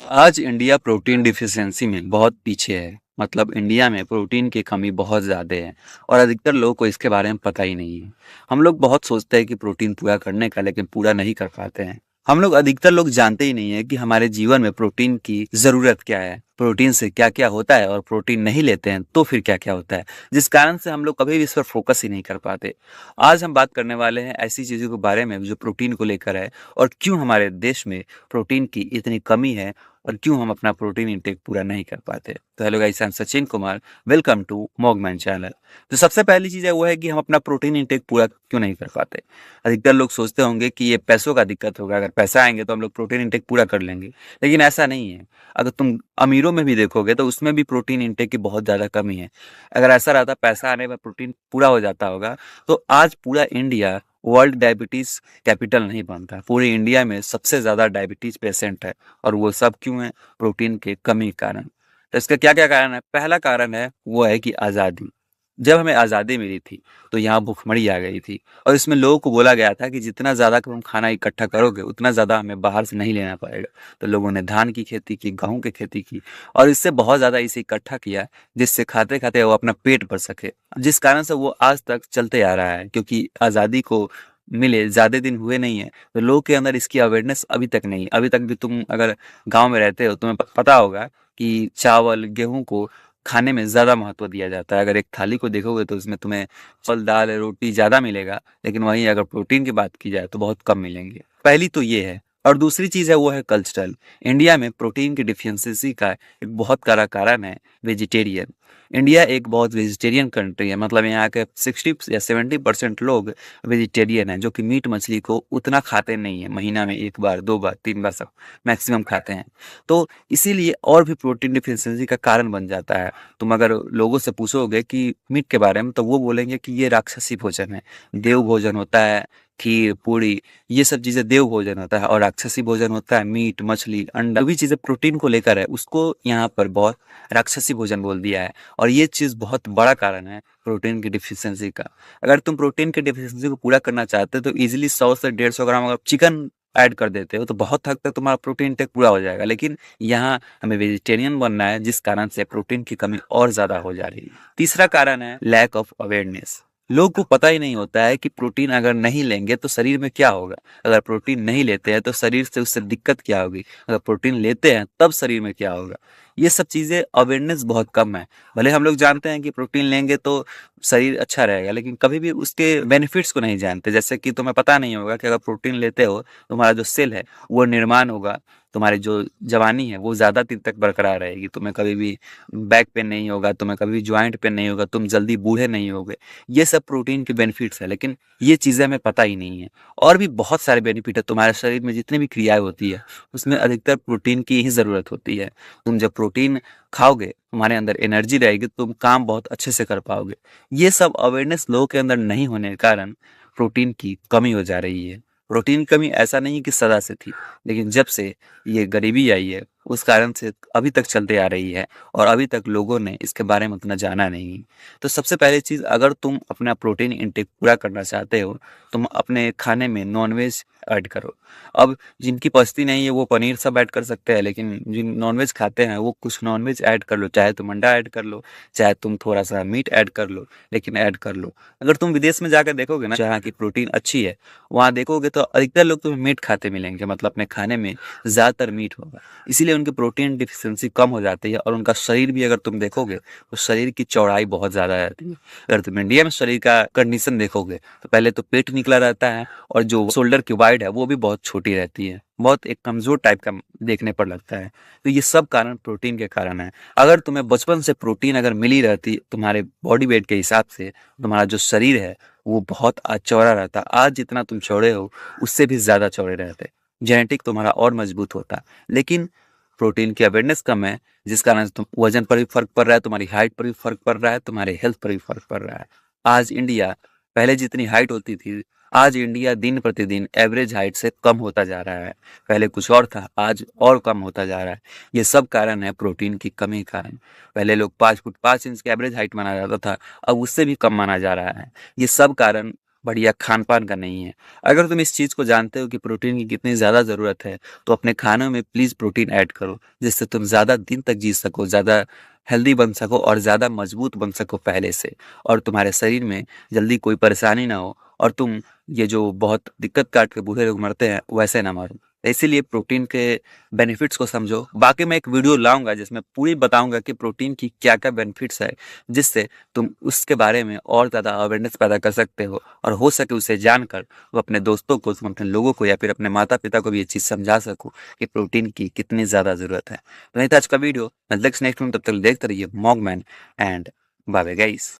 आज India protein deficiency में बहुत पीछे है। मतलब इंडिया में प्रोटीन की कमी बहुत ज़्यादा है और अधिकतर लोगों को इसके बारे में पता ही नहीं है। हम लोग बहुत सोचते हैं कि प्रोटीन पूरा करने का, लेकिन पूरा नहीं कर पाते हैं। हम लोग अधिकतर लोग जानते ही नहीं है कि हमारे जीवन में प्रोटीन की ज़रूरत क्या है, प्रोटीन से क्या क्या होता है और प्रोटीन नहीं लेते हैं तो फिर क्या क्या होता है, जिस कारण से हम लोग कभी भी इस पर फोकस ही नहीं कर पाते। आज हम बात करने वाले हैं ऐसी चीज़ों के बारे में जो प्रोटीन को लेकर है और क्यों हमारे देश में प्रोटीन की इतनी कमी है और क्यों हम अपना प्रोटीन इंटेक पूरा नहीं कर पाते। तो hello guys, I am Sachin Kumar, welcome to मॉगमैन चैनल। तो सबसे पहली चीज़ है वो है कि हम अपना प्रोटीन इंटेक पूरा क्यों नहीं कर पाते। अधिकतर लोग सोचते होंगे कि ये पैसों का दिक्कत होगा, अगर पैसा आएंगे तो हम लोग प्रोटीन इंटेक पूरा कर लेंगे, लेकिन ऐसा नहीं है। अगर तुम अमीरों में भी देखोगे तो उसमें भी प्रोटीन इंटेक की बहुत ज़्यादा कमी है। अगर ऐसा रहता पैसा आने पर प्रोटीन पूरा हो जाता होगा तो आज पूरा इंडिया वर्ल्ड डायबिटीज़ कैपिटल नहीं बनता। पूरे इंडिया में सबसे ज़्यादा डायबिटीज़ पेशेंट है और वो सब क्यों है? प्रोटीन के कमी के कारण। तो इसका क्या क्या कारण है? पहला कारण है वो है कि आज़ादी। जब हमें आज़ादी मिली थी तो यहाँ भुखमरी आ गई थी और इसमें लोगों को बोला गया था कि जितना ज़्यादा तुम खाना इकट्ठा करोगे उतना ज़्यादा हमें बाहर से नहीं लेना पड़ेगा। तो लोगों ने धान की खेती की, गेहूँ की खेती की और इससे बहुत ज़्यादा इसे इकट्ठा किया, जिससे खाते खाते वो अपना पेट भर सके, जिस कारण से वो आज तक चलते आ रहा है। क्योंकि आज़ादी को मिले ज़्यादा दिन हुए नहीं है तो लोगों के अंदर इसकी अवेयरनेस अभी तक नहीं। अभी तक भी तुम अगर गांव में रहते हो तुम्हें पता होगा कि चावल गेहूं को खाने में ज़्यादा महत्व दिया जाता है। अगर एक थाली को देखोगे तो इसमें तुम्हें फल दाल रोटी ज़्यादा मिलेगा, लेकिन वहीं अगर प्रोटीन की बात की जाए तो बहुत कम मिलेंगे। पहली तो ये है। और दूसरी चीज़ है वो है कल्चरल। इंडिया में प्रोटीन की डिफिशियंसी का एक बहुत बड़ा कारण है वेजिटेरियन। इंडिया एक बहुत वेजिटेरियन कंट्री है। मतलब यहाँ के 60 या 70% लोग वेजिटेरियन है, जो कि मीट मछली को उतना खाते नहीं है। महीना में 1 बार 2 बार 3 बार सब मैक्सिमम खाते हैं। तो इसीलिए और भी प्रोटीन डिफिशियंसी का कारण बन जाता है। तुम अगर लोगों से पूछोगे कि मीट के बारे में तो वो बोलेंगे कि ये राक्षसी भोजन है, देव भोजन होता है, खीर पूड़ी ये सब चीज़ें देव भोजन होता है और राक्षसी भोजन होता है मीट मछली अंडा। जो भी चीज़ें प्रोटीन को लेकर है उसको यहाँ पर बहुत राक्षसी भोजन बोल दिया है और ये चीज़ बहुत बड़ा कारण है प्रोटीन की डिफिशियंसी का। अगर तुम प्रोटीन की डिफिशियंसी को पूरा करना चाहते हो तो इजीली 100 से 150 ग्राम अगर चिकन ऐड कर देते हो तो बहुत हद तक तुम्हारा प्रोटीन टेक पूरा हो जाएगा। लेकिन यहाँ हमें वेजिटेरियन बनना है, जिस कारण से प्रोटीन की कमी और ज़्यादा हो जा रही है। तीसरा कारण है लैक ऑफ अवेयरनेस। लोग को पता ही नहीं होता है कि प्रोटीन अगर नहीं लेंगे तो शरीर में क्या होगा। अगर प्रोटीन नहीं लेते हैं तो शरीर से उससे दिक्कत क्या होगी, अगर प्रोटीन लेते हैं तब शरीर में क्या होगा। ये सब चीज़ें अवेयरनेस बहुत कम है। भले हम लोग जानते हैं कि प्रोटीन लेंगे तो शरीर अच्छा रहेगा, लेकिन कभी भी उसके बेनिफिट्स को नहीं जानते। जैसे कि तुम्हें पता नहीं होगा कि अगर प्रोटीन लेते हो तुम्हारा जो सेल है वो निर्माण होगा, तुम्हारी जो जवानी है वो ज़्यादा दिन तक बरकरार रहेगी, तुम्हें कभी भी बैक पेन नहीं होगा, तुम्हें कभी भी ज्वाइंट पेन नहीं होगा, तुम जल्दी बूढ़े नहीं होगे। ये सब प्रोटीन के बेनिफिट्स है, लेकिन ये चीज़ें हमें पता ही नहीं है। और भी बहुत सारे बेनिफिट है। तुम्हारे शरीर में जितनी भी क्रियाएं होती है उसमें अधिकतर प्रोटीन की ही ज़रूरत होती है। तुम जब प्रोटीन खाओगे तुम्हारे अंदर एनर्जी रहेगी, तुम काम बहुत अच्छे से कर पाओगे। ये सब अवेयरनेस लोगों के अंदर नहीं होने के कारण प्रोटीन की कमी हो जा रही है। प्रोटीन की कमी ऐसा नहीं कि सदा से थी, लेकिन जब से ये गरीबी आई है उस कारण से अभी तक चलते आ रही है और अभी तक लोगों ने इसके बारे में उतना जाना नहीं। तो सबसे पहली चीज़, अगर तुम अपना प्रोटीन इंटेक पूरा करना चाहते हो तुम अपने खाने में नॉनवेज ऐड करो। अब जिनकी पचती नहीं है वो पनीर सब ऐड कर सकते हैं, लेकिन जिन नॉनवेज खाते हैं वो कुछ नॉनवेज ऐड कर लो, चाहे तुम अंडा ऐड कर लो, चाहे तुम थोड़ा सा मीट ऐड कर लो, लेकिन ऐड कर लो। अगर तुम विदेश में जाकर देखोगे ना जहाँ की प्रोटीन अच्छी है, वहाँ देखोगे तो अधिकतर लोग तुम्हें मीट खाते मिलेंगे। मतलब अपने खाने में ज़्यादातर मीट होगा, इसीलिए उनकी प्रोटीन डिफिशियंसी कम हो जाती है और उनका शरीर भी अगर तुम देखोगे तो शरीर की चौड़ाई बहुत ज़्यादा रहती है। अगर तुम इंडिया में शरीर का कंडीशन देखोगे तो पहले तो पेट निकला रहता है और जो शोल्डर की वाइड है वो भी बहुत छोटी रहती है, बहुत एक कमजोर टाइप का देखने पर लगता है। तो ये सब कारण प्रोटीन के कारण है। अगर तुम्हें बचपन से प्रोटीन अगर मिली रहती तुम्हारे बॉडी वेट के हिसाब से, तुम्हारा जो शरीर है वो बहुत आज चौड़ा रहता। आज जितना तुम चौड़े हो उससे भी ज़्यादा चौड़े रहते, जेनेटिक तुम्हारा और मजबूत होता। लेकिन प्रोटीन की अवेयरनेस कम है, जिस कारण से तुम वजन पर भी फर्क पड़ रहा है, तुम्हारी हाइट पर भी फर्क पड़ रहा है, तुम्हारे हेल्थ पर भी फर्क पड़ रहा है। आज इंडिया पहले जितनी हाइट होती थी, आज इंडिया दिन प्रतिदिन एवरेज हाइट से कम होता जा रहा है। पहले कुछ और था, आज और कम होता जा रहा है। ये सब कारण है प्रोटीन की कमी के कारण। पहले लोग 5 फुट 5 इंच की एवरेज हाइट माना जाता था, अब उससे भी कम माना जा रहा है। ये सब कारण बढ़िया खान-पान का नहीं है। अगर तुम इस चीज़ को जानते हो कि प्रोटीन की कितनी ज़्यादा ज़रूरत है, तो अपने खानों में प्लीज़ प्रोटीन ऐड करो, जिससे तुम ज़्यादा दिन तक जी सको, ज़्यादा हेल्दी बन सको और ज़्यादा मजबूत बन सको पहले से, और तुम्हारे शरीर में जल्दी कोई परेशानी ना हो और तुम ये जो बहुत दिक्कत काट के बूढ़े लोग मरते हैं, वैसे ना मरो। इसीलिए प्रोटीन के बेनिफिट्स को समझो। बाकी मैं एक वीडियो लाऊँगा जिसमें पूरी बताऊँगा कि प्रोटीन की क्या-क्या बेनिफिट्स है, जिससे तुम उसके बारे में और ज़्यादा अवेयरनेस पैदा कर सकते हो और हो सके उसे जानकर वो अपने दोस्तों को, तुम अपने लोगों को या फिर अपने माता-पिता को भी ये चीज़ समझा सको कि प्रोटीन की कितनी ज़्यादा ज़रूरत है। तो नहीं था आज का वीडियो, मिलते हैं नेक्स्ट में, तब तक देखते रहिए मॉगमैन एंड बाय बाय गाइस।